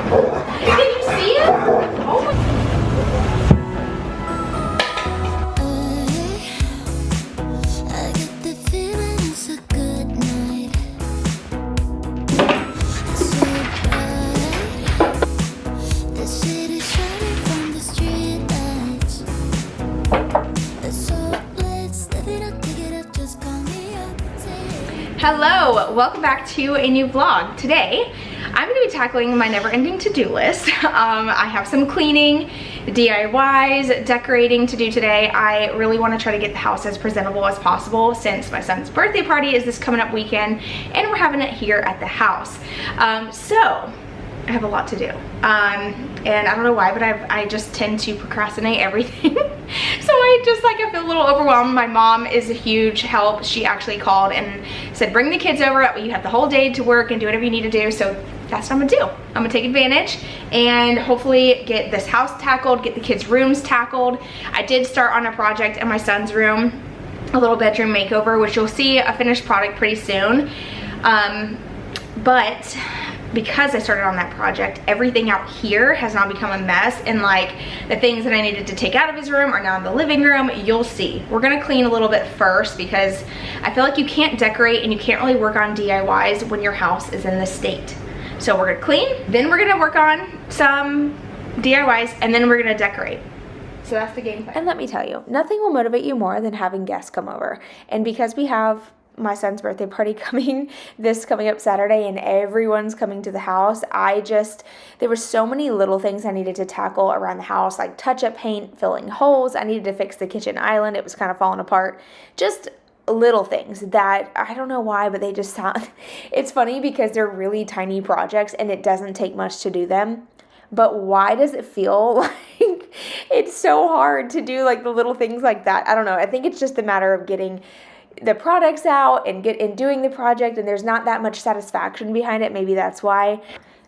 Did you see it? Oh my. Hello, welcome back to a new vlog. Today, I'm gonna be tackling my never-ending to-do list. I have some cleaning, DIYs, decorating to do today. I really wanna try to get the house as presentable as possible since my son's birthday party is this coming up weekend and we're having it here at the house. So, I have a lot to do. And I don't know why, but I just tend to procrastinate everything. So I feel a little overwhelmed. My mom is a huge help. She actually called and said, bring the kids over. You have the whole day to work and do whatever you need to do. So that's what I'm gonna do. I'm gonna take advantage and hopefully get this house tackled, get the kids' rooms tackled. I did start on a project in my son's room, a little bedroom makeover, which you'll see a finished product pretty soon. But because I started on that project, everything out here has now become a mess, and like the things that I needed to take out of his room are now in the living room. You'll see. We're gonna clean a little bit first because I feel like you can't decorate and you can't really work on DIYs when your house is in this state. So we're gonna clean, then we're gonna work on some DIYs, and then we're gonna decorate. So that's the game plan. And let me tell you, nothing will motivate you more than having guests come over. And because we have my son's birthday party coming up Saturday and everyone's coming to the house, there were so many little things I needed to tackle around the house, like touch-up paint, filling holes. I needed to fix the kitchen island. It was kind of falling apart. Just little things that I don't know why, but they just sound, it's funny because they're really tiny projects and it doesn't take much to do them. But why does it feel like it's so hard to do like the little things like that? I don't know. I think it's just a matter of getting the products out and doing the project, and there's not that much satisfaction behind it. Maybe that's why.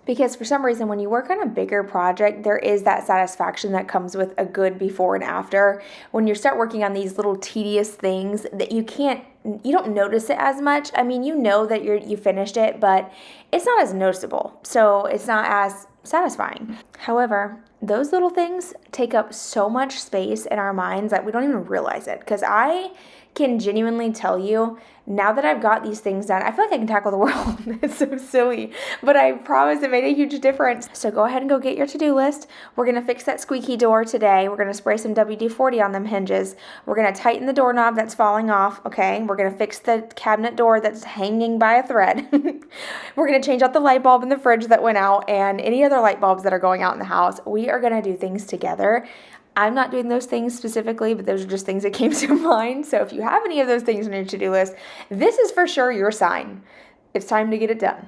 Because for some reason, when you work on a bigger project, there is that satisfaction that comes with a good before and after. When you start working on these little tedious things that you don't notice it as much. I mean, you know that you finished it, but it's not as noticeable. So it's not as satisfying. However, those little things take up so much space in our minds that we don't even realize it. Because I can genuinely tell you, now that I've got these things done, I feel like I can tackle the world. It's so silly, but I promise it made a huge difference. So go ahead and go get your to-do list. We're gonna fix that squeaky door today. We're gonna spray some WD-40 on them hinges. We're gonna tighten the doorknob that's falling off, okay? We're gonna fix the cabinet door that's hanging by a thread. We're gonna change out the light bulb in the fridge that went out and any other light bulbs that are going out in the house. We are gonna do things together. I'm not doing those things specifically, but those are just things that came to mind. So if you have any of those things on your to-do list, this is for sure your sign. It's time to get it done.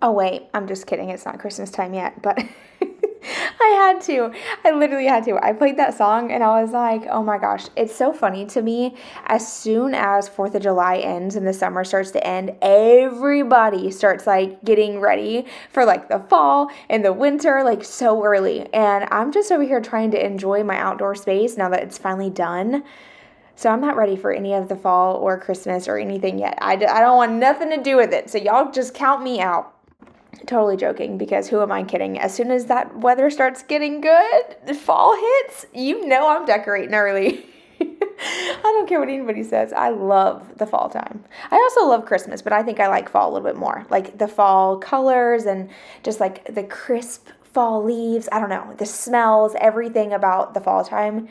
Oh wait, I'm just kidding. It's not Christmas time yet, but I literally had to. I played that song and I was like, oh my gosh, it's so funny to me. As soon as 4th of July ends and the summer starts to end, everybody starts like getting ready for like the fall and the winter, like so early. And I'm just over here trying to enjoy my outdoor space now that it's finally done. So I'm not ready for any of the fall or Christmas or anything yet. I don't want nothing to do with it. So y'all just count me out. Totally joking, because who am I kidding? As soon as that weather starts getting good, the fall hits, you know I'm decorating early. I don't care what anybody says. I love the fall time. I also love Christmas, but I think I like fall a little bit more. Like the fall colors and just like the crisp fall leaves. I don't know. The smells, everything about the fall time.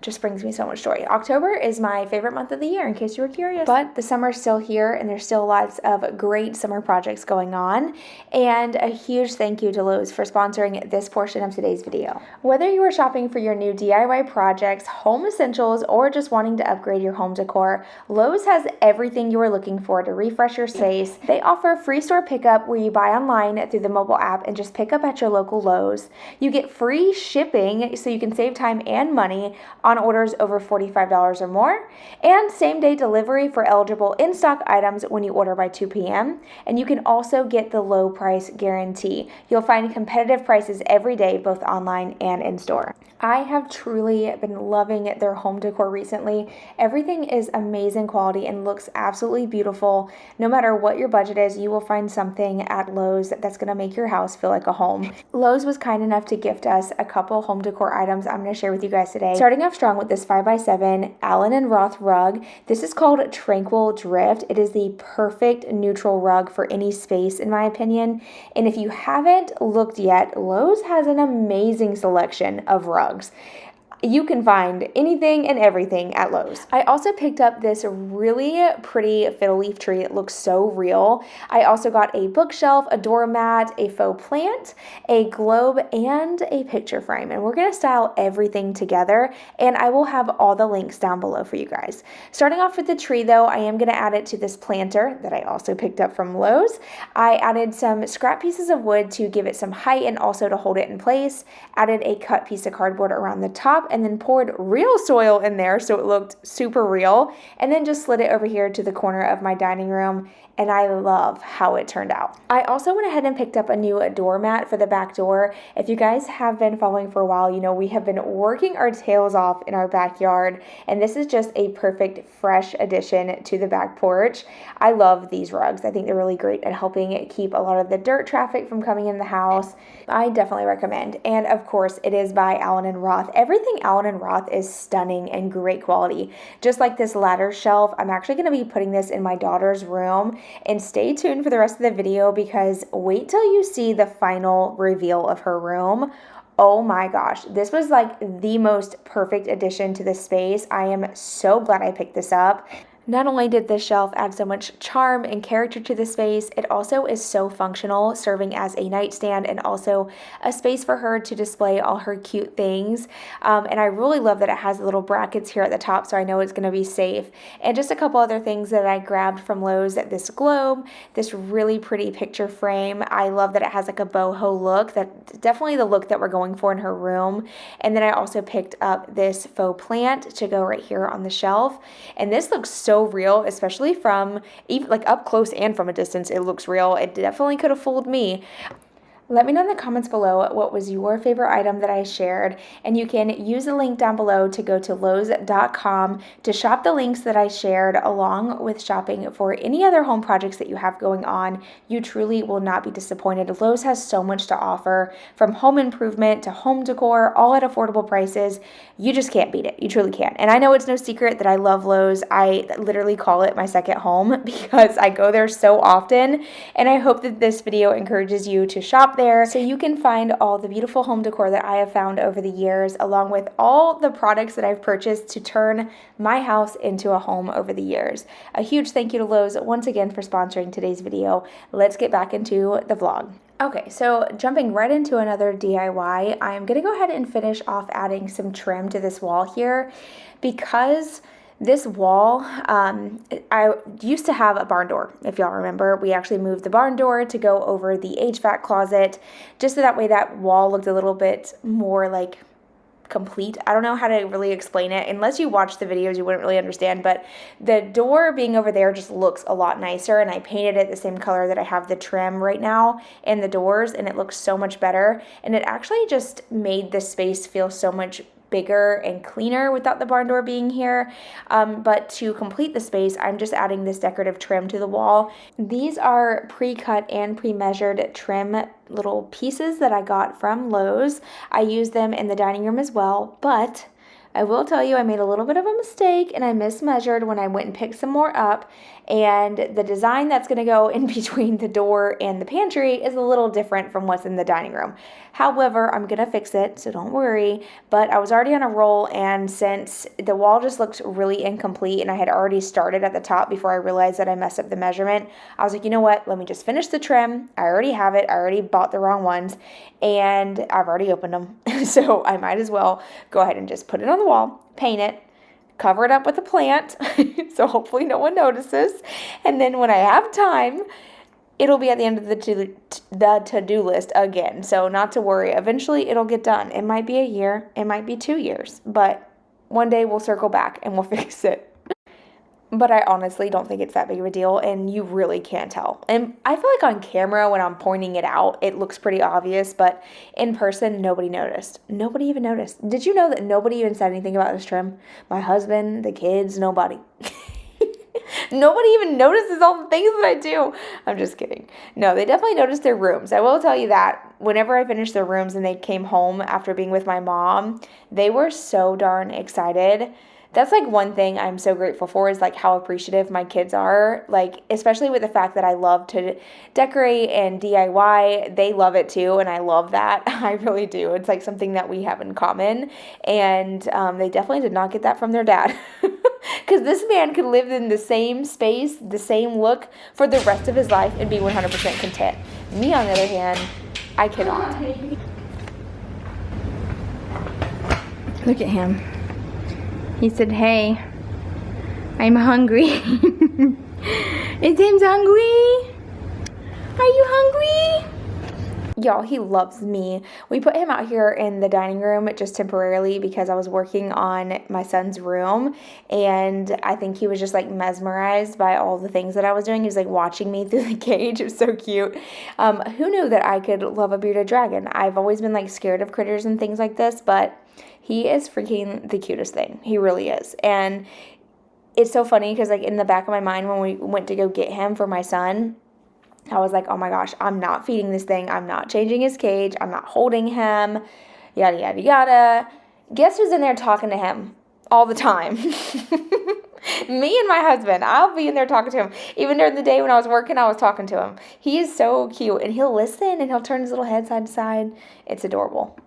Just brings me so much joy. October is my favorite month of the year, in case you were curious. But the summer's still here, and there's still lots of great summer projects going on. And a huge thank you to Lowe's for sponsoring this portion of today's video. Whether you are shopping for your new DIY projects, home essentials, or just wanting to upgrade your home decor, Lowe's has everything you are looking for to refresh your space. They offer free store pickup where you buy online through the mobile app and just pick up at your local Lowe's. You get free shipping so you can save time and money on on orders over $45 or more, and same-day delivery for eligible in-stock items when you order by 2 p.m. And you can also get the low price guarantee. You'll find competitive prices every day, both online and in-store. I have truly been loving their home decor recently. Everything is amazing quality and looks absolutely beautiful. No matter what your budget is, you will find something at Lowe's that's going to make your house feel like a home. Lowe's was kind enough to gift us a couple home decor items I'm going to share with you guys today. Starting off strong with this 5x7 Allen and Roth rug. This is called Tranquil Drift. It is the perfect neutral rug for any space, in my opinion. And if you haven't looked yet, Lowe's has an amazing selection of rugs. You can find anything and everything at Lowe's. I also picked up this really pretty fiddle leaf tree. It looks so real. I also got a bookshelf, a doormat, a faux plant, a globe, and a picture frame. And we're gonna style everything together, and I will have all the links down below for you guys. Starting off with the tree though, I am gonna add it to this planter that I also picked up from Lowe's. I added some scrap pieces of wood to give it some height and also to hold it in place. Added a cut piece of cardboard around the top, and then poured real soil in there so it looked super real, and then just slid it over here to the corner of my dining room, and I love how it turned out. I also went ahead and picked up a new doormat for the back door. If you guys have been following for a while, you know we have been working our tails off in our backyard, and this is just a perfect fresh addition to the back porch. I love these rugs. I think they're really great at helping keep a lot of the dirt traffic from coming in the house. I definitely recommend. And of course, it is by Allen and Roth. Everything Allen and Roth is stunning and great quality. Just like this ladder shelf, I'm actually going to be putting this in my daughter's room. And stay tuned for the rest of the video, because wait till you see the final reveal of her room. Oh my gosh, this was like the most perfect addition to the space. I am so glad I picked this up. Not only did this shelf add so much charm and character to the space, it also is so functional, serving as a nightstand and also a space for her to display all her cute things. And I really love that it has little brackets here at the top, so I know it's going to be safe. And just a couple other things that I grabbed from Lowe's: this globe, this really pretty picture frame. I love that it has like a boho look. That's definitely the look that we're going for in her room. And then I also picked up this faux plant to go right here on the shelf. And this looks so real, especially from even like up close and from a distance. It looks real. It definitely could have fooled me. Let me know in the comments below what was your favorite item that I shared, and you can use the link down below to go to lowes.com to shop the links that I shared, along with shopping for any other home projects that you have going on. You truly will not be disappointed. Lowe's has so much to offer, from home improvement to home decor, all at affordable prices. You just can't beat it. You truly can't. And I know it's no secret that I love Lowe's. I literally call it my second home because I go there so often, and I hope that this video encourages you to shop there so you can find all the beautiful home decor that I have found over the years, along with all the products that I've purchased to turn my house into a home over the years. A huge thank you to Lowe's once again for sponsoring today's video. Let's get back into the vlog. Okay, so jumping right into another DIY, I'm going to go ahead and finish off adding some trim to this wall here, because this wall, I used to have a barn door, if y'all remember. We actually moved the barn door to go over the HVAC closet, just so that way that wall looked a little bit more like complete. I don't know how to really explain it. Unless you watch the videos, you wouldn't really understand, but the door being over there just looks a lot nicer, and I painted it the same color that I have the trim right now in the doors, and it looks so much better, and it actually just made the space feel so much bigger and cleaner without the barn door being here. But to complete the space, I'm just adding this decorative trim to the wall. These are pre-cut and pre-measured trim little pieces that I got from Lowe's. I use them in the dining room as well, but I will tell you I made a little bit of a mistake and I mismeasured when I went and picked some more up, and the design that's going to go in between the door and the pantry is a little different from what's in the dining room. However, I'm going to fix it, so don't worry, but I was already on a roll, and since the wall just looked really incomplete and I had already started at the top before I realized that I messed up the measurement, I was like, you know what, let me just finish the trim. I already have it. I already bought the wrong ones, and I've already opened them, so I might as well go ahead and just put it on the wall, paint it, cover it up with a plant, so hopefully no one notices, and then when I have time, it'll be at the end of the to-do list again, so not to worry. Eventually it'll get done. It might be a year, it might be 2 years, but One day we'll circle back and we'll fix it. But I honestly don't think it's that big of a deal, and you really can't tell. And I feel like on camera, when I'm pointing it out, it looks pretty obvious, but in person, nobody noticed. Nobody even noticed. Did you know that nobody even said anything about this trim? My husband, the kids, nobody. Nobody even notices all the things that I do. I'm just kidding. No, they definitely noticed their rooms. I will tell you that whenever I finished their rooms and they came home after being with my mom, they were so darn excited. That's like one thing I'm so grateful for, is like how appreciative my kids are, like especially with the fact that I love to decorate and DIY. They love it too, and I love that. I really do. It's like something that we have in common, and they definitely did not get that from their dad. Because this man could live in the same space, the same look for the rest of his life and be 100% content. Me, on the other hand, I cannot. Look at him. He said, hey, I'm hungry. Is Tim's hungry? Are you hungry? Y'all, he loves me. We put him out here in the dining room just temporarily because I was working on my son's room, and I think he was just like mesmerized by all the things that I was doing. He was like watching me through the cage. It was so cute. Who knew that I could love a bearded dragon? I've always been like scared of critters and things like this, but he is freaking the cutest thing. He really is. And it's so funny because like in the back of my mind when we went to go get him for my son, I was like, oh my gosh, I'm not feeding this thing. I'm not changing his cage. I'm not holding him. Yada, yada, yada. Guess who's in there talking to him all the time? Me and my husband. I'll be in there talking to him. Even during the day when I was working, I was talking to him. He is so cute. And he'll listen and he'll turn his little head side to side. It's adorable.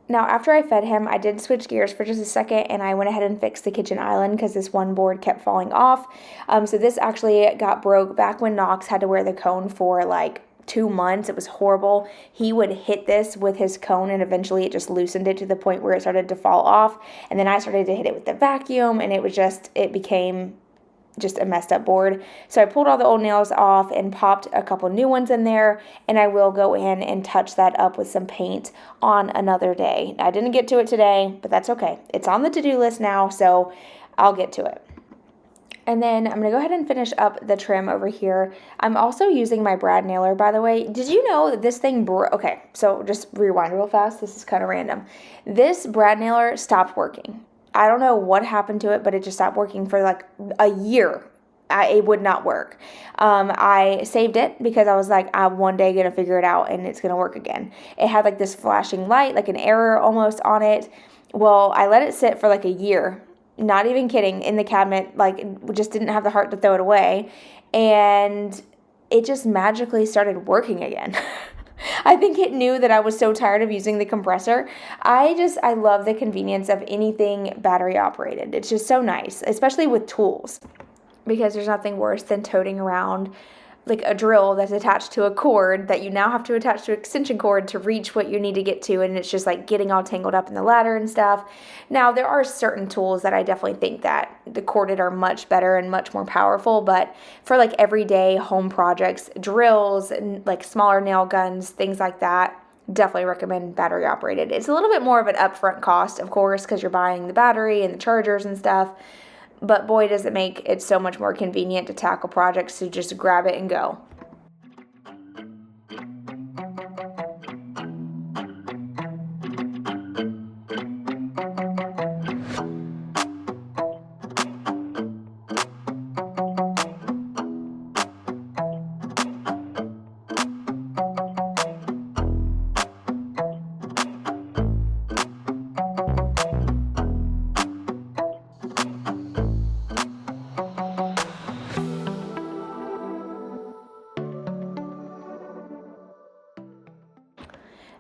Now, after I fed him, I did switch gears for just a second, and I went ahead and fixed the kitchen island because this one board kept falling off. So this actually got broke back when Knox had to wear the cone for like 2 months. It was horrible. He would hit this with his cone, and eventually it just loosened it to the point where it started to fall off. And then I started to hit it with the vacuum, and it became just a messed up board. So I pulled all the old nails off and popped a couple new ones in there, and I will go in and touch that up with some paint on another day. I didn't get to it today, but that's okay. It's on the to-do list now, so I'll get to it. And then I'm going to go ahead and finish up the trim over here. I'm also using my brad nailer, by the way. Did you know that this thing okay, so just rewind real fast. This is kind of random. This brad nailer stopped working. I don't know what happened to it, but it just stopped working for like a year. It would not work. I saved it because I was like, I'm one day going to figure it out and it's going to work again. It had like this flashing light, like an error almost on it. Well, I let it sit for like a year, not even kidding, in the cabinet, like just didn't have the heart to throw it away. And it just magically started working again. I think it knew that I was so tired of using the compressor. I love the convenience of anything battery operated. It's just so nice, especially with tools, because there's nothing worse than toting around like a drill that's attached to a cord that you now have to attach to an extension cord to reach what you need to get to, and it's just like getting all tangled up in the ladder and stuff. Now, there are certain tools that I definitely think that the corded are much better and much more powerful, but for like everyday home projects, drills and like smaller nail guns, things like that, definitely recommend battery operated. It's a little bit more of an upfront cost, of course, because you're buying the battery and the chargers and stuff. But boy, does it make it so much more convenient to tackle projects to just grab it and go.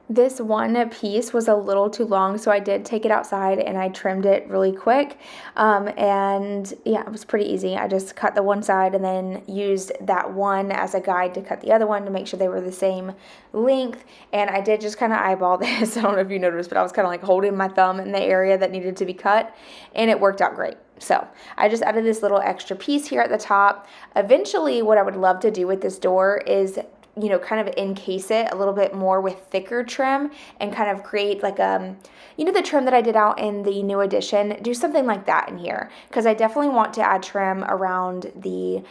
This one piece was a little too long, so I did take it outside and I trimmed it really quick. And yeah, it was pretty easy. I just cut the one side and then used that one as a guide to cut the other one to make sure they were the same length. And I did just kind of eyeball this. I don't know if you noticed, but I was kind of like holding my thumb in the area that needed to be cut, and it worked out great. So I just added this little extra piece here at the top. Eventually, what I would love to do with this door is you know, kind of encase it a little bit more with thicker trim and kind of create like you know, the trim that I did out in the new edition, do something like that in here, because I definitely want to add trim around the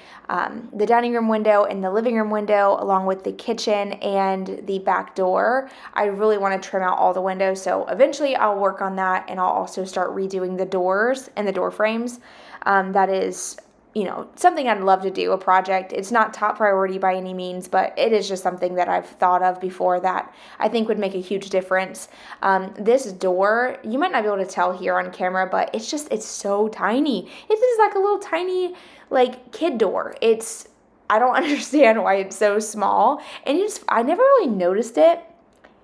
dining room window and the living room window, along with the kitchen and the back door. I really want to trim out all the windows, so eventually I'll work on that, and I'll also start redoing the doors and the door frames. That is, you know, something I'd love to do, a project. It's not top priority by any means, but it is just something that I've thought of before that I think would make a huge difference. This door, you might not be able to tell here on camera, but it's so tiny. It is like a little tiny, like, kid door. I don't understand why it's so small. And I never really noticed it,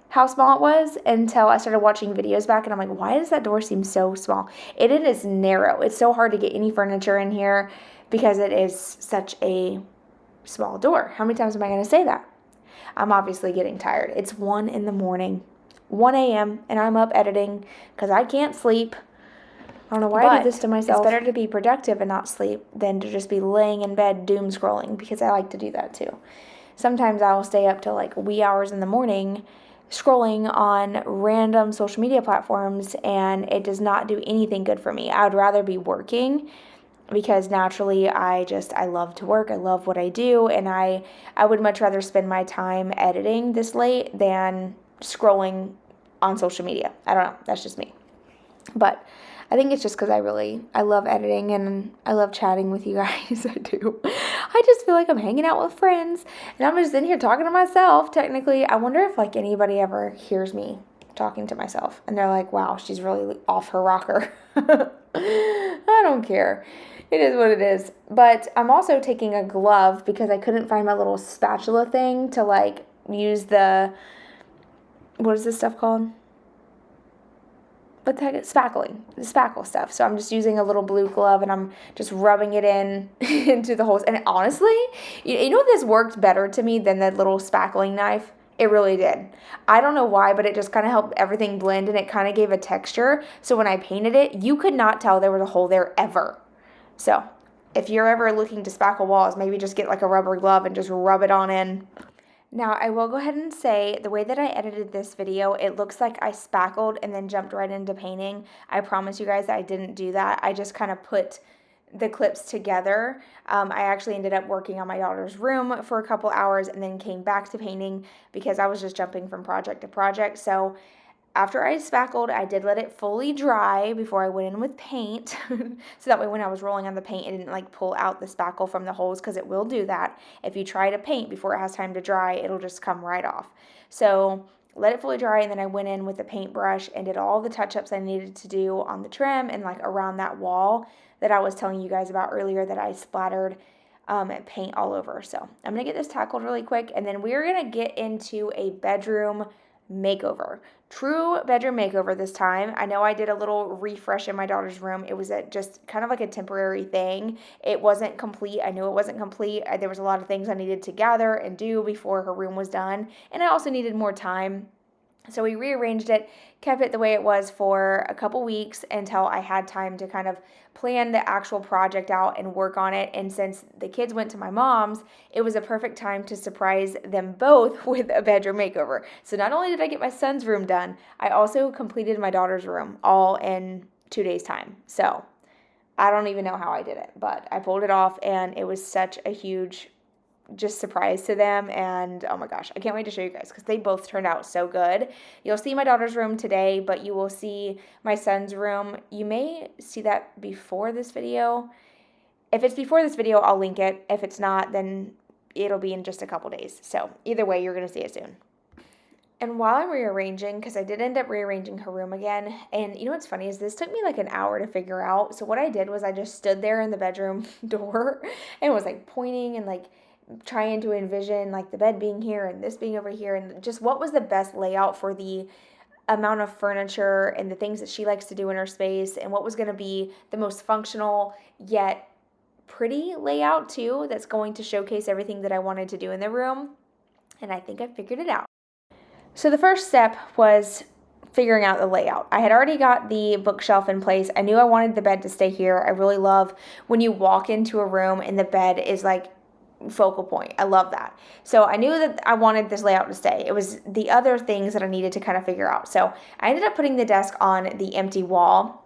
how small it was, until I started watching videos back, and I'm like, why does that door seem so small? It is narrow. It's so hard to get any furniture in here because it is such a small door. How many times am I going to say that? I'm obviously getting tired. It's 1 in the morning, 1 a.m., and I'm up editing because I can't sleep. I don't know why I do this to myself. It's better to be productive and not sleep than to just be laying in bed doom scrolling, because I like to do that too. Sometimes I will stay up till like wee hours in the morning scrolling on random social media platforms, and it does not do anything good for me. I would rather be working, because naturally I love to work. I love what I do, and I would much rather spend my time editing this late than scrolling on social media. I don't know. That's just me. But I think it's just because I love editing and I love chatting with you guys. I do. I just feel like I'm hanging out with friends, and I'm just in here talking to myself. Technically, I wonder if like anybody ever hears me talking to myself and they're like, wow, she's really off her rocker. I don't care. It is what it is. But I'm also taking a glove because I couldn't find my little spatula thing to like use what is this stuff called? What the heck? Spackling. The spackle stuff. So I'm just using a little blue glove and I'm just rubbing it into the holes. And honestly, you know, this worked better to me than the little spackling knife. It really did. I don't know why, but it just kind of helped everything blend, and it kind of gave a texture. So when I painted it, you could not tell there was a hole there ever. So if you're ever looking to spackle walls, maybe just get like a rubber glove and just rub it on in. Now, I will go ahead and say, the way that I edited this video, it looks like I spackled and then jumped right into painting. I promise you guys that I didn't do that. I just kind of put the clips together. I actually ended up working on my daughter's room for a couple hours and then came back to painting because I was just jumping from project to project. So after I spackled, I did let it fully dry before I went in with paint. So that way when I was rolling on the paint, it didn't like pull out the spackle from the holes, because it will do that. If you try to paint before it has time to dry, it'll just come right off. So let it fully dry, and then I went in with a paintbrush and did all the touch-ups I needed to do on the trim and like around that wall that I was telling you guys about earlier that I splattered paint all over. So I'm going to get this tackled really quick, and then we're going to get into a bedroom makeover. True bedroom makeover this time. I know I did a little refresh in my daughter's room. It was just kind of like a temporary thing. It wasn't complete. I knew it wasn't complete. There was a lot of things I needed to gather and do before her room was done, and I also needed more time. So we rearranged it, kept it the way it was for a couple weeks until I had time to kind of plan the actual project out and work on it. And since the kids went to my mom's, it was a perfect time to surprise them both with a bedroom makeover. So not only did I get my son's room done, I also completed my daughter's room all in 2 days' time. So I don't even know how I did it, but I pulled it off, and it was such a huge just surprise to them. And oh my gosh, I can't wait to show you guys because they both turned out so good. You'll see my daughter's room today, but you will see my son's room. You may see that before this video. If it's before this video, I'll link it. If it's not, then it'll be in just a couple days. So either way, you're going to see it soon. And while I'm rearranging, because I did end up rearranging her room again, and you know what's funny is this took me like an hour to figure out. So what I did was I just stood there in the bedroom door and was like pointing and like trying to envision like the bed being here and this being over here, and just what was the best layout for the amount of furniture and the things that she likes to do in her space, and what was going to be the most functional yet pretty layout too, that's going to showcase everything that I wanted to do in the room. And I think I figured it out. So the first step was figuring out the layout. I had already got the bookshelf in place. I knew I wanted the bed to stay here. I really love when you walk into a room and the bed is like focal point. I love that. So I knew that I wanted this layout to stay. It was the other things that I needed to kind of figure out. So I ended up putting the desk on the empty wall.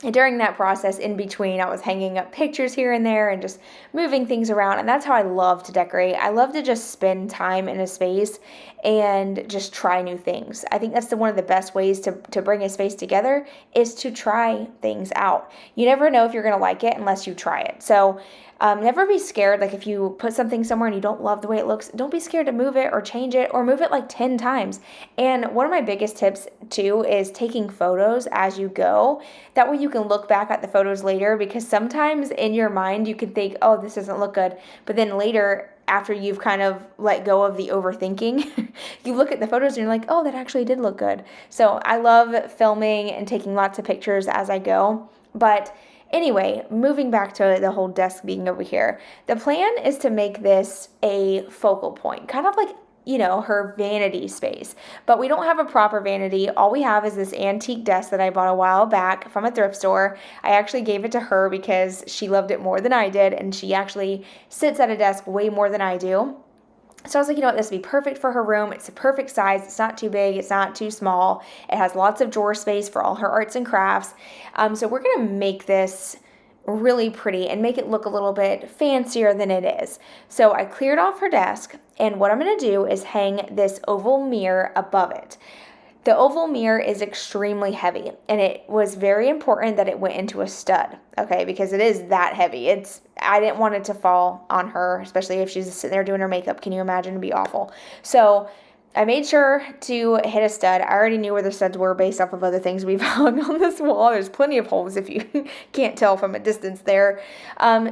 And during that process, in between, I was hanging up pictures here and there and just moving things around. And that's how I love to decorate. I love to just spend time in a space and just try new things. I think that's one of the best ways to bring a space together, is to try things out. You never know if you're going to like it unless you try it. So never be scared. Like if you put something somewhere and you don't love the way it looks, don't be scared to move it or change it, or move it like 10 times. And one of my biggest tips too is taking photos as you go. That way you can look back at the photos later, because sometimes in your mind you could think, oh, this doesn't look good. But then later, after you've kind of let go of the overthinking, you look at the photos and you're like, oh, that actually did look good. So I love filming and taking lots of pictures as I go. But anyway, moving back to the whole desk being over here, the plan is to make this a focal point, kind of like, you know, her vanity space. But we don't have a proper vanity. All we have is this antique desk that I bought a while back from a thrift store. I actually gave it to her because she loved it more than I did, and she actually sits at a desk way more than I do. So I was like, you know what, this would be perfect for her room. It's the perfect size. It's not too big. It's not too small. It has lots of drawer space for all her arts and crafts. So we're going to make this really pretty and make it look a little bit fancier than it is. So I cleared off her desk, and what I'm going to do is hang this oval mirror above it. The oval mirror is extremely heavy, and it was very important that it went into a stud, okay, because it is that heavy. I didn't want it to fall on her, especially if she's sitting there doing her makeup. Can you imagine? It'd be awful. So I made sure to hit a stud. I already knew where the studs were based off of other things we've hung on this wall. There's plenty of holes if you can't tell from a distance there.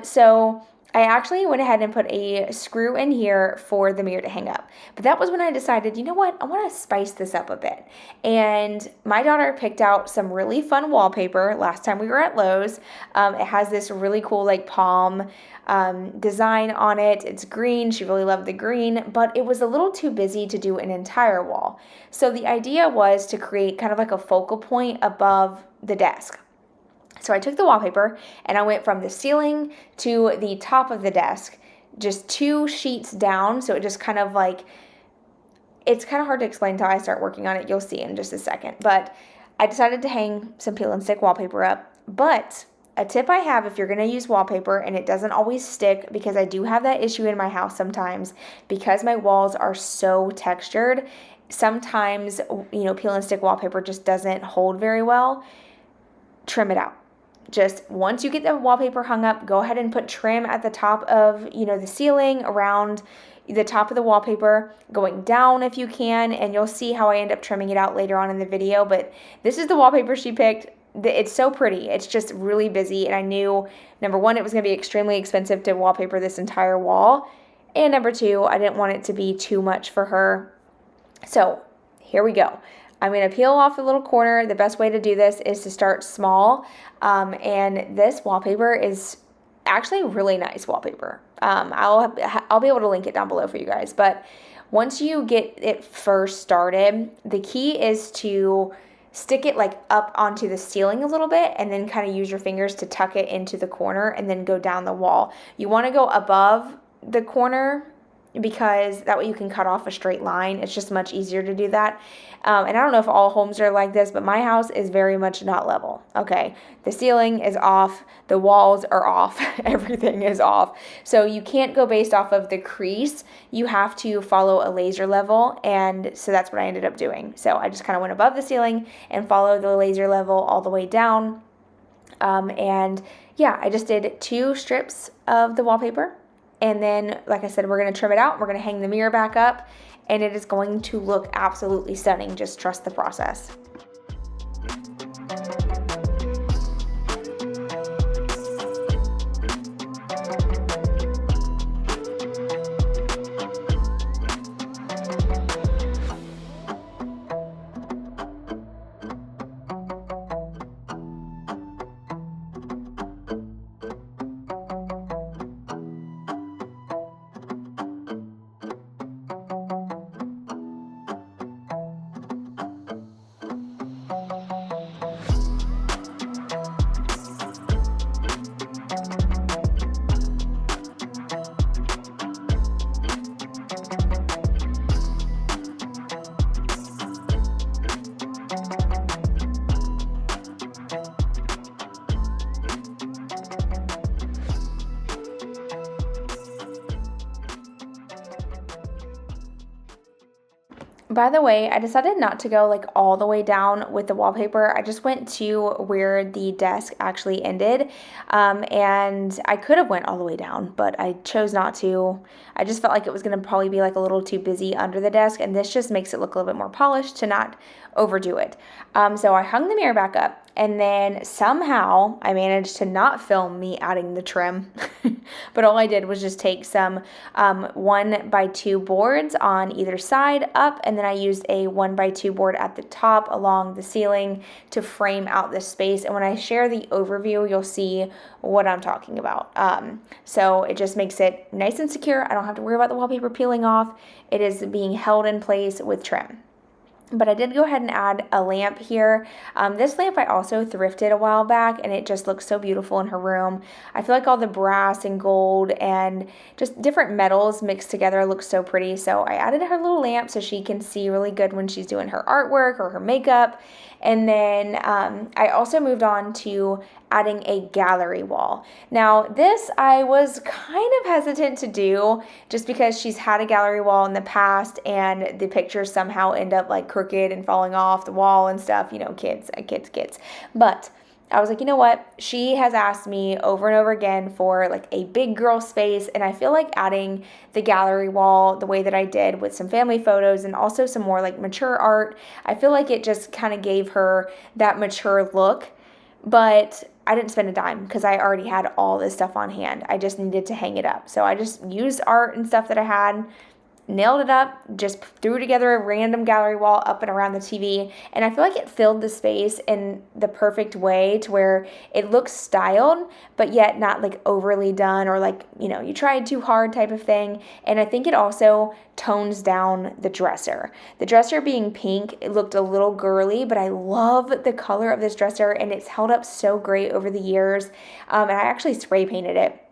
So I actually went ahead and put a screw in here for the mirror to hang up. But that was when I decided, you know what, I want to spice this up a bit. And my daughter picked out some really fun wallpaper last time we were at Lowe's. It has this really cool like palm design on it. It's green. She really loved the green, but it was a little too busy to do an entire wall. So the idea was to create kind of like a focal point above the desk. So I took the wallpaper and I went from the ceiling to the top of the desk, just 2 sheets down. So it just kind of like, it's kind of hard to explain until I start working on it. You'll see in just a second. But I decided to hang some peel and stick wallpaper up. But a tip I have, if you're going to use wallpaper and it doesn't always stick, because I do have that issue in my house sometimes, because my walls are so textured, sometimes, you know, peel and stick wallpaper just doesn't hold very well. Trim it out. Just once you get the wallpaper hung up, go ahead and put trim at the top of, you know, the ceiling, around the top of the wallpaper, going down if you can, and you'll see how I end up trimming it out later on in the video. But this is the wallpaper she picked. It's so pretty. It's just really busy, and I knew, number one, it was going to be extremely expensive to wallpaper this entire wall, and number two, I didn't want it to be too much for her. So here we go. I'm going to peel off the little corner. The best way to do this is to start small, and this wallpaper is actually really nice wallpaper. I'll be able to link it down below for you guys, but once you get it first started, the key is to stick it like up onto the ceiling a little bit, and then kind of use your fingers to tuck it into the corner and then go down the wall. You want to go above the corner, because that way you can cut off a straight line. It's just much easier to do that. And I don't know if all homes are like this, but my house is very much not level. Okay, the ceiling is off, the walls are off, everything is off. So you can't go based off of the crease. You have to follow a laser level, and so that's what I ended up doing. So I just kind of went above the ceiling and followed the laser level all the way down. And yeah, I just did 2 strips of the wallpaper. And then, like I said, we're going to trim it out. We're going to hang the mirror back up, and it is going to look absolutely stunning. Just trust the process. By the way, I decided not to go like all the way down with the wallpaper. I just went to where the desk actually ended, and I could have went all the way down, but I chose not to. I just felt like it was going to probably be like a little too busy under the desk, and this just makes it look a little bit more polished to not overdo it. So I hung the mirror back up, and then somehow I managed to not film me adding the trim, but all I did was just take some 1x2 boards on either side up, and then I used a 1x2 board at the top along the ceiling to frame out this space. And when I share the overview, you'll see what I'm talking about. So it just makes it nice and secure. I don't have to worry about the wallpaper peeling off. It is being held in place with trim. But I did go ahead and add a lamp here. This lamp I also thrifted a while back, and it just looks so beautiful in her room. I feel like all the brass and gold and just different metals mixed together looks so pretty. So I added her little lamp so she can see really good when she's doing her artwork or her makeup. And then I also moved on to adding a gallery wall. Now this I was kind of hesitant to do just because she's had a gallery wall in the past and the pictures somehow end up like crooked and falling off the wall and stuff, you know, kids. But I was like, you know what? She has asked me over and over again for like a big girl space, and I feel like adding the gallery wall the way that I did with some family photos and also some more like mature art, I feel like it just kind of gave her that mature look. But I didn't spend a dime because I already had all this stuff on hand. I just needed to hang it up. So I just used art and stuff that I had, nailed it up, just threw together a random gallery wall up and around the TV, and I feel like it filled the space in the perfect way to where it looks styled, but yet not like overly done or like, you know, you tried too hard type of thing. And I think it also tones down the dresser. The dresser being pink, it looked a little girly, but I love the color of this dresser, and it's held up so great over the years, and I actually spray painted it.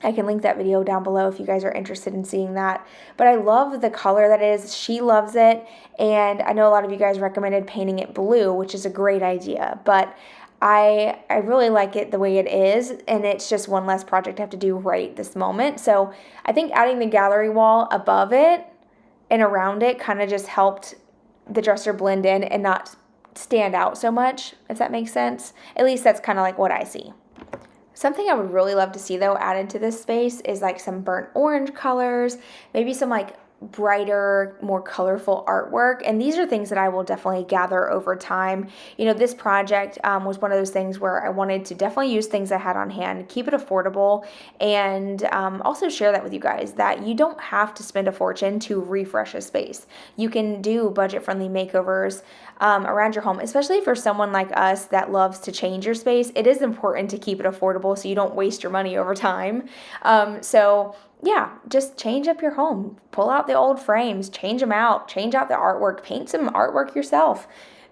I can link that video down below if you guys are interested in seeing that. But I love the color that is. She loves it. And I know a lot of you guys recommended painting it blue, which is a great idea. But I really like it the way it is. And it's just one less project I have to do right this moment. So I think adding the gallery wall above it and around it kind of just helped the dresser blend in and not stand out so much, if that makes sense. At least that's kind of like what I see. Something I would really love to see though added to this space is like some burnt orange colors, maybe some like brighter, more colorful artwork. And these are things that I will definitely gather over time. You know, this project was one of those things where I wanted to definitely use things I had on hand, keep it affordable, and also share that with you guys that you don't have to spend a fortune to refresh a space. You can do budget-friendly makeovers around your home, especially for someone like us that loves to change your space. It is important to keep it affordable so you don't waste your money over time. So yeah, just change up your home. Pull out the old frames, change them out, change out the artwork, paint some artwork yourself.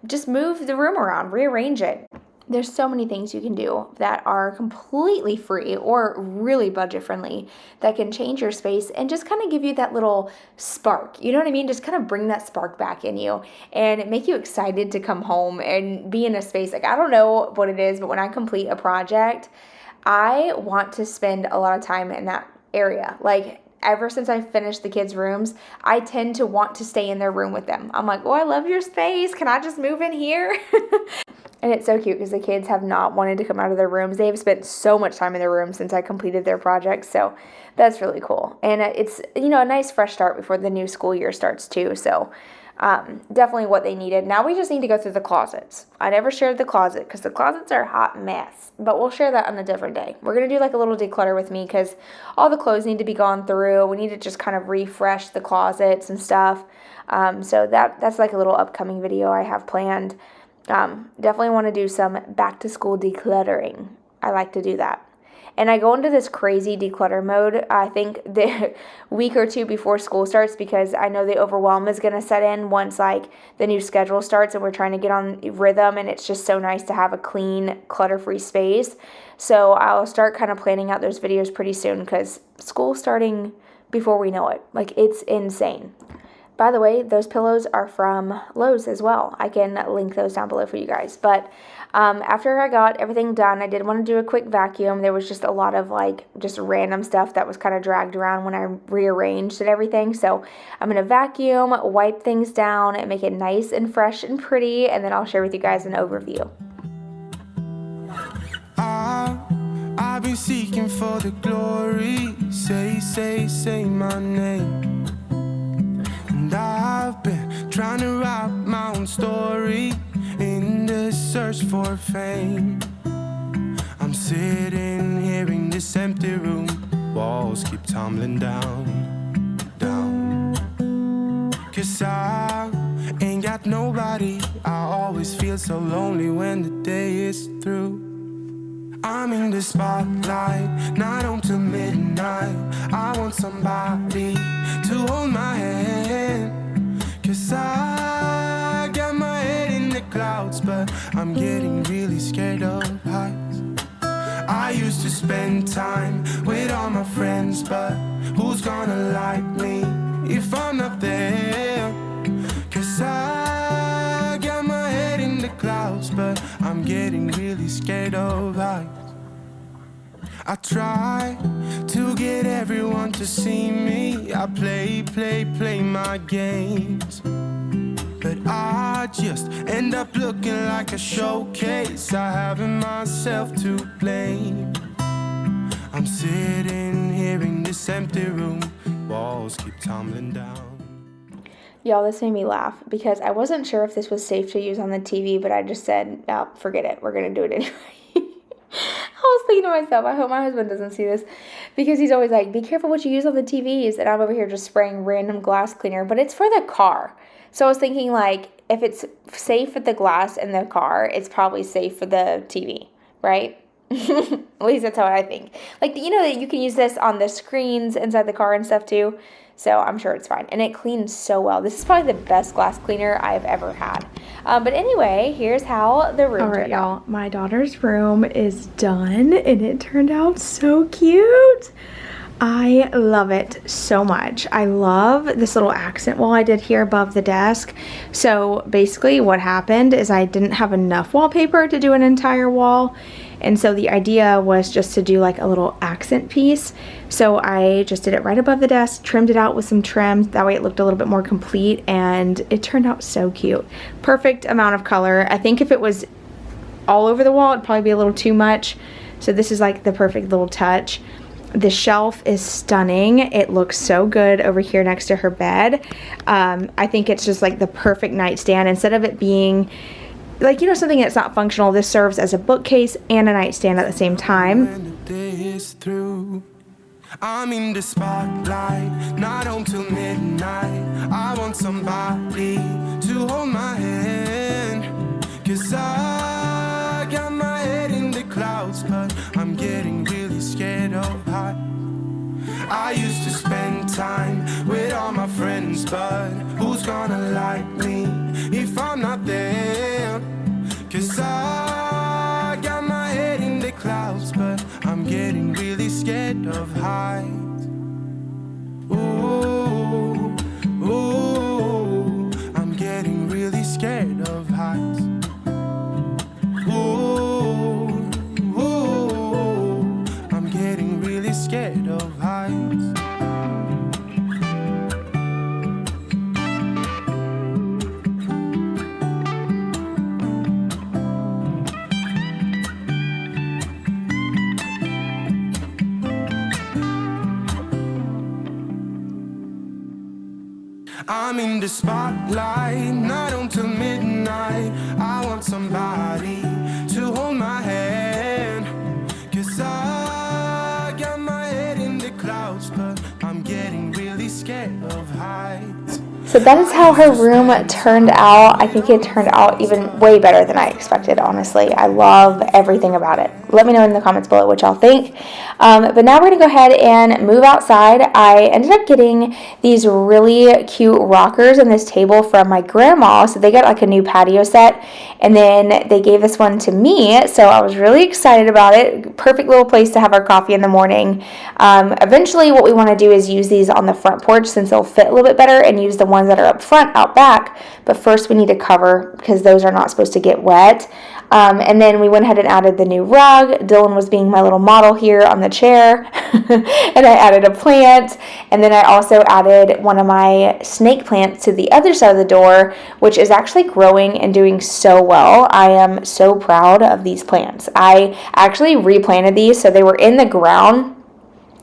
Just move the room around, rearrange it. There's so many things you can do that are completely free or really budget friendly that can change your space and just kind of give you that little spark. You know what I mean? Just kind of bring that spark back in you and make you excited to come home and be in a space. Like, I don't know what it is, but when I complete a project, I want to spend a lot of time in that area. Like, ever since I finished the kids' rooms, I tend to want to stay in their room with them. I'm like, oh, I love your space. Can I just move in here? And it's so cute because the kids have not wanted to come out of their rooms. They've spent so much time in their rooms since I completed their projects. So that's really cool. And it's, you know, a nice fresh start before the new school year starts too. So definitely what they needed. Now we just need to go through the closets. I never shared the closet because the closets are a hot mess, but we'll share that on a different day. We're going to do like a little declutter with me because all the clothes need to be gone through. We need to just kind of refresh the closets and stuff. So that's like a little upcoming video I have planned. Definitely want to do some back to school decluttering. I like to do that. And I go into this crazy declutter mode, I think, the week or two before school starts because I know the overwhelm is going to set in once, like, the new schedule starts and we're trying to get on rhythm, and it's just so nice to have a clean, clutter-free space. So I'll start kind of planning out those videos pretty soon because school's starting before we know it. Like, it's insane. By the way, those pillows are from Lowe's as well. I can link those down below for you guys. But after I got everything done, I did want to do a quick vacuum. There was just a lot of like just random stuff that was kind of dragged around when I rearranged and everything. So I'm going to vacuum, wipe things down, and make it nice and fresh and pretty. And then I'll share with you guys an overview. I've been seeking for the glory. Say my name. And I've been trying to write my own story in the search for fame. I'm sitting here in this empty room. Walls keep tumbling down, down. 'Cause I ain't got nobody. I always feel so lonely when the day is through. I'm in the spotlight, night on till midnight. I want somebody to hold my hand. 'Cause I got my head in the clouds, but I'm getting really scared of heights. I used to spend time with all my friends, but who's gonna like me if I'm not there? 'Cause I got my head in the clouds, but I'm getting really scared of heights. I try to get everyone to see me. I play my games, but I just end up looking like a showcase. I haven't myself to blame. I'm sitting here in this empty room. Walls keep tumbling down. Y'all, this made me laugh because I wasn't sure if this was safe to use on the TV, but I just said, no, forget it. We're going to do it anyway. I was thinking to myself, I hope my husband doesn't see this, because he's always like, be careful what you use on the TVs. And I'm over here just spraying random glass cleaner, but it's for the car. So I was thinking, like, if it's safe for the glass in the car, it's probably safe for the TV, right? At least that's how I think. Like, you know that you can use this on the screens inside the car and stuff too. So I'm sure it's fine. And it cleans so well. This is probably the best glass cleaner I've ever had. But anyway, here's how the room turned out. Y'all, my daughter's room is done and it turned out so cute. I love it so much. I love this little accent wall I did here above the desk. So basically what happened is I didn't have enough wallpaper to do an entire wall. And so the idea was just to do like a little accent piece. So I just did it right above the desk, trimmed it out with some trim. That way it looked a little bit more complete and it turned out so cute. Perfect amount of color. I think if it was all over the wall, it'd probably be a little too much. So this is like the perfect little touch. The shelf is stunning. It looks so good over here next to her bed. I think it's just like the perfect nightstand. Instead of it being like, you know, something that's not functional, this serves as a bookcase and a nightstand at the same time. When the day is through, I'm in the spotlight, not home till midnight. I want somebody to hold my hand. 'Cause I got my head in the clouds, but I'm getting really scared of heights. I used to spend time with all my friends, but who's gonna like me if I'm not there? 'Cause I got my head in the clouds, but I'm getting really scared of heights. Ooh, ooh, I'm getting really scared of heights. Ooh, ooh, I'm getting really scared of heights. I'm in the spotlight, not until midnight. I want somebody to hold my hand. 'Cause I got my head in the clouds, but I'm getting really scared of heights. So that is how her room turned out. I think it turned out even way better than I expected, honestly. I love everything about it. Let me know in the comments below what y'all think. But now we're going to go ahead and move outside. I ended up getting these really cute rockers and this table from my grandma. So they got like a new patio set, and then they gave this one to me. So I was really excited about it. Perfect little place to have our coffee in the morning. Eventually what we want to do is use these on the front porch since they'll fit a little bit better, and use the ones ones that are up front, out back. But first we need to cover because those are not supposed to get wet. And then we went ahead and added the new rug. Dylan was being my little model here on the chair. And I added a plant. And then I also added one of my snake plants to the other side of the door, which is actually growing and doing so well. I am so proud of these plants. I actually replanted these, so they were in the ground.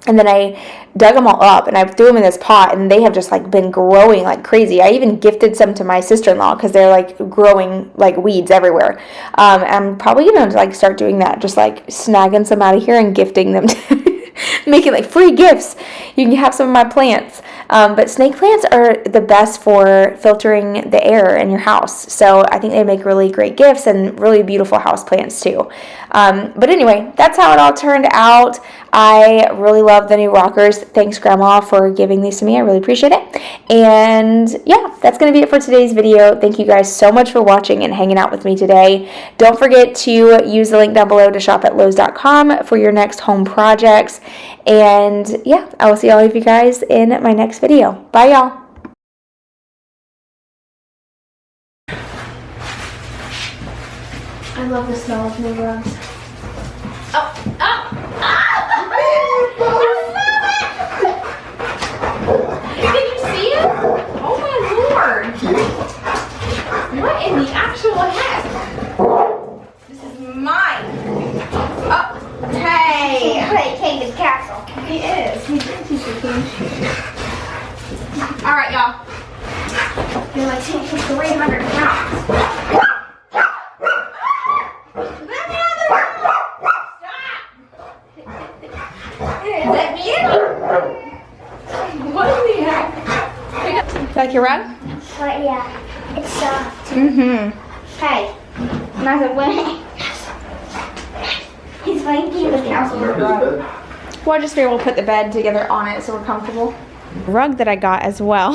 And then I dug them all up and I threw them in this pot, and they have just like been growing like crazy. I even gifted some to my sister-in-law because they're like growing like weeds everywhere. I'm probably gonna like start doing that, just like snagging some out of here and gifting them to making like free gifts. You can have some of my plants. But snake plants are the best for filtering the air in your house. So I think they make really great gifts and really beautiful house plants too. But anyway, that's how it all turned out. I really love the new rockers. Thanks, Grandma, for giving these to me. I really appreciate it. And yeah, that's going to be it for today's video. Thank you guys so much for watching and hanging out with me today. Don't forget to use the link down below to shop at Lowe's.com for your next home projects. And yeah, I will see all of you guys in my next video. Bye, y'all. I love the smell of new rugs. Did you see it? Oh my lord! What in the actual heck? This is mine. Oh, hey! Play King of Castle. He is. He did teach the king. All right, y'all. You're like 300 pounds. Let me out of the room! Stop! Let me in! What in the heck? Like your rug? But yeah, it's soft. Hey, not a way. He's playing King of Castle. Well, I just figured we'll put the bed together on it so we're comfortable. Rug that I got as well.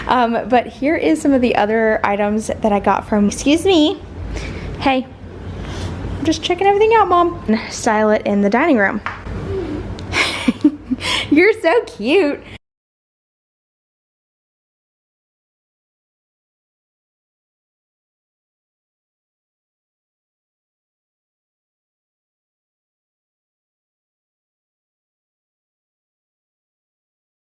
But here is some of the other items that I got from, excuse me. Hey, I'm just checking everything out, Mom. Style it in the dining room. You're so cute.